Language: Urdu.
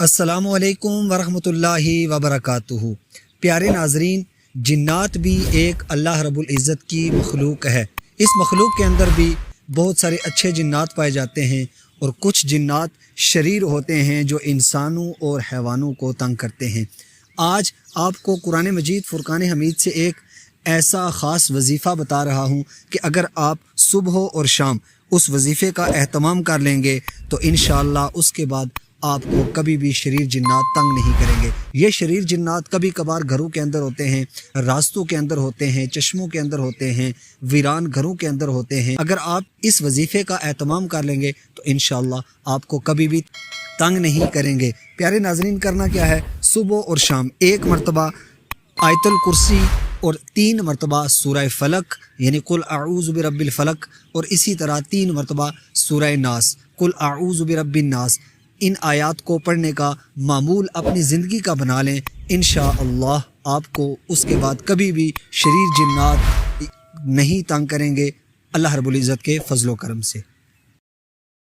السلام علیکم ورحمۃ وبرکاتہ۔ پیارے ناظرین، جنات بھی ایک اللہ رب العزت کی مخلوق ہے۔ اس مخلوق کے اندر بھی بہت سارے اچھے جنات پائے جاتے ہیں اور کچھ جنات شریر ہوتے ہیں جو انسانوں اور حیوانوں کو تنگ کرتے ہیں۔ آج آپ کو قرآن مجید فرقان حمید سے ایک ایسا خاص وظیفہ بتا رہا ہوں کہ اگر آپ صبح اور شام اس وظیفے کا اہتمام کر لیں گے تو انشاءاللہ اس کے بعد آپ کو کبھی بھی شریر جنات تنگ نہیں کریں گے۔ یہ شریر جنات کبھی کبھار گھروں کے اندر ہوتے ہیں، راستوں کے اندر ہوتے ہیں، چشموں کے اندر ہوتے ہیں، ویران گھروں کے اندر ہوتے ہیں۔ اگر آپ اس وظیفے کا اہتمام کر لیں گے تو انشاءاللہ آپ کو کبھی بھی تنگ نہیں کریں گے۔ پیارے ناظرین، کرنا کیا ہے؟ صبح اور شام ایک مرتبہ آیت الکرسی اور 3 مرتبہ سورہ فلق یعنی قل اعوذ برب الفلق، اور اسی طرح 3 مرتبہ سورہ ناس قل اعوذ برب الناس، ان آیات کو پڑھنے کا معمول اپنی زندگی کا بنا لیں۔ انشاءاللہ آپ کو اس کے بعد کبھی بھی شریر جنات نہیں تنگ کریں گے، اللہ رب العزت کے فضل و کرم سے۔